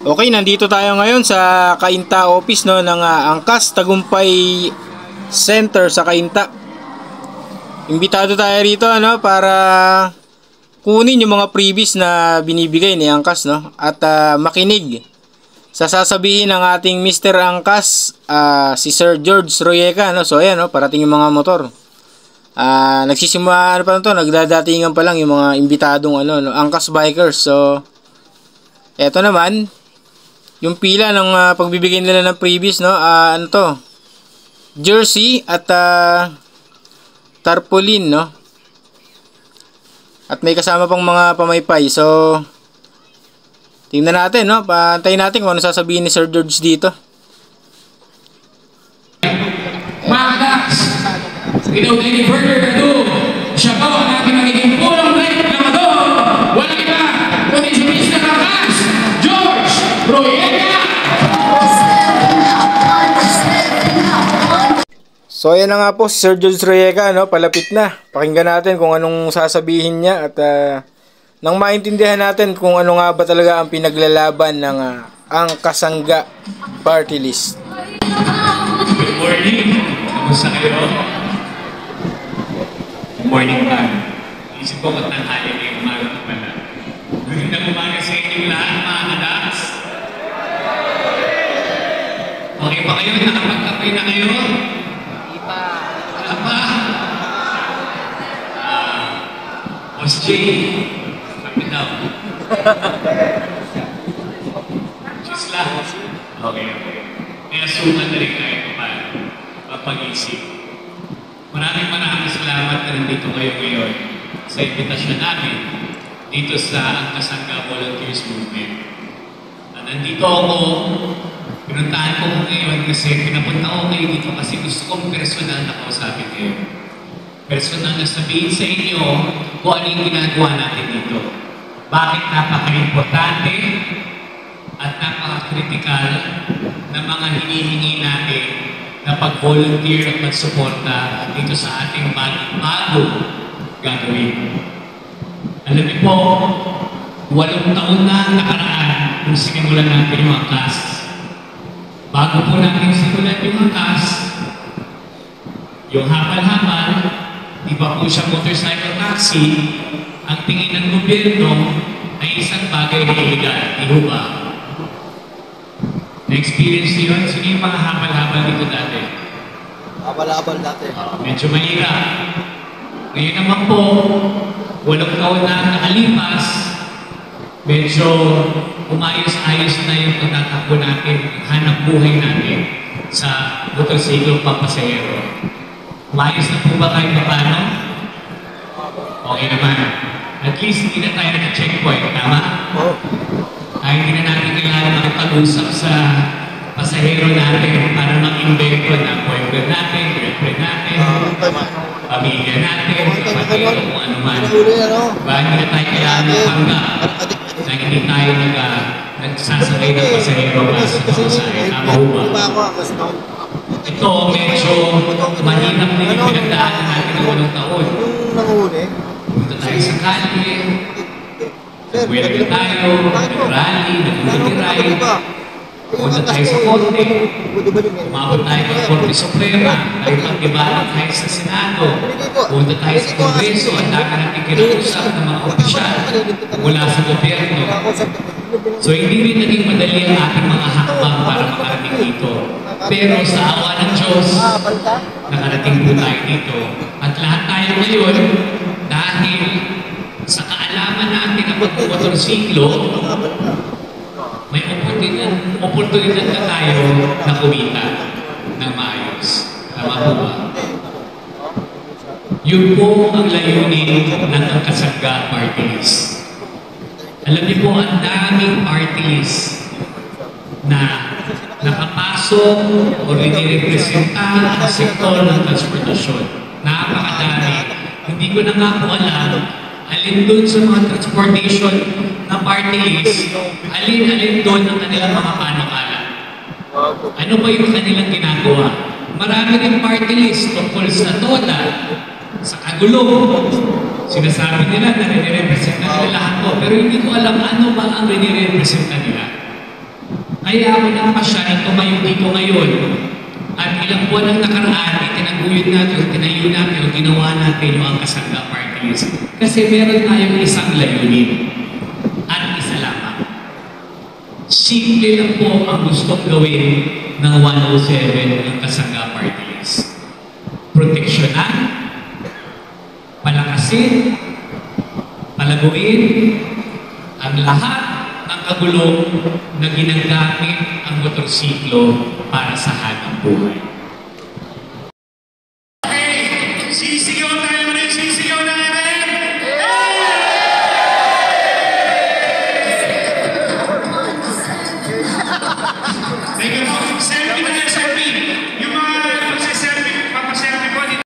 Okay, nandito tayo ngayon sa Cainta office no ng Angkas Tagumpay Center sa Cainta. Imbitado tayo rito ano para kunin yung mga freebies na binibigay ni Angkas no at makinig sa sasabihin ng ating Mr. Angkas, si Sir George Royeca no. So ayan no, parating yung mga motor. Nagsisimula ano pa to, nagdadatingan pa lang yung mga imbitadong ano no, Angkas bikers. So eto naman yung pila ng pagbibigay nila ng freebies no, ano to, jersey at tarpaulin no, at may kasama pang mga pamaypay. So tingnan natin no, paantayin natin kung ano sasabihin ni Sir George dito. Max, without any further ado, siya po ang ating magiging punong break na mato. Walang iba kundi si Mr. Angkas, George Royeca. So ayan na nga po si Sir George Royeca no, palapit na. Pakinggan natin kung anong sasabihin niya at nang maintindihan natin kung ano nga ba talaga ang pinaglalaban ng ang Kasangga Party List. Good morning. Kamusta kayo? Good morning pa. Isip ko ba't nanghali na yung umaga ko pala. Magandang umaga sa inyong lahat mga kadaas. Okay pa kayo? Nakapagkapay na kayo? Wala pa. Boss J, kapit daw. Just lang. Okay. Kaya suman na rin kayo pa pag-isip. Maraming salamat na nandito kayo ngayon sa imbitasyon namin dito sa Kasangga Volunteers Movement. Nandito ako, pinuntahan ko ngayon kasi pinapunta ko kayo dito kasi gusto kong personal na kausapin kayo. Personal na sabihin sa inyo kung ano yung ginagawa natin dito. Bakit napaka-importante at napaka-critical na mga hinihingi natin na pag-volunteer at mag-suporta dito sa ating bago gagawin. Alam niyo po, 8 taon na nakaraan kung sinimulan natin yung Angkas. Bago po natin simulan yung Angkas, yung hapal-hapal, di ba po siya motorcycle taxi, ang tingin ng gobyerno ay isang bagay na illegal. Di ba? Na-experience niyo yun? Sino yung mga habal-habal dito dati? Habal-habal dati. Medyo mahirap. Ngayon naman po, 8 taon na nakalipas, medyo umayos-ayos na yung pagtatakbo natin, hanap buhay natin sa motorsiklo pampasahero. Umayos na po ba kayo paano? Okay naman. At least hindi na tayo nag-checkpoint, tama? Oo. Ay hindi na natin kailangan makipag-usap sa pasahero natin para mag-invento ng boyfriend natin, girlfriend natin, pamilya natin, kapatid o kung ano man. Diba? Hindi na tayo kailangan magpanggap na hindi tayo nagsasakay ng pasahero para sa pamasahe. Tama ba? Ito medyo mahirap din yung pinagdaanan natin ng 8 taon. Punta tayo sa kalye, nag-welcome tayo, nag-rally, nag-multi-ride, punta tayo sa Korte, umabot tayo ng Korte Suprema, tayo pag-ibalang tayo sa Senado, punta tayo sa Kongreso, at dami natin kinausap ng mga opisyal mula sa gobyerno. So hindi rin naging madali ang ating mga hakbang para makarating dito. Pero sa awa ng Diyos, nakarating po tayo dito. At lahat tayo ngayon, dahil sa kaalaman natin ng pagmumotorsiklo, may oportunidad na tayo na kumita ng maayos. Tama po ba? Yun po ang layunin ng Kasangga Party List. Alam niyo po, ang daming party list na nakapasok o rinirepresenta ang sektor ng transportasyon. Napakadami. Hindi ko na nga po alam alin doon sa mga transportation na party list, alin doon ang kanilang mga panukala. Ano ba yung kanilang ginagawa? Marami rin party list tungkol sa TODA, sa kagulong. Sinasabi nila na nire-representa nila lahat po, pero hindi ko alam ano ba ang nire-representa nila. Kaya ako ng pasya na tumayo dito ngayon. At ilang buwan ang nakaraan, itinaguyod natin, o tinayo natin, o ginawa natin yung Angkas Sangga Party List. Kasi meron tayong isang layunin. At isa lamang. Simple lang po ang gustong gawin ng 107 Angkas Sangga Party List. Proteksyonan, palakasin, palaguin ang lahat ng kagulo na ginagamit ang motorsiklo para sa hanap buhay.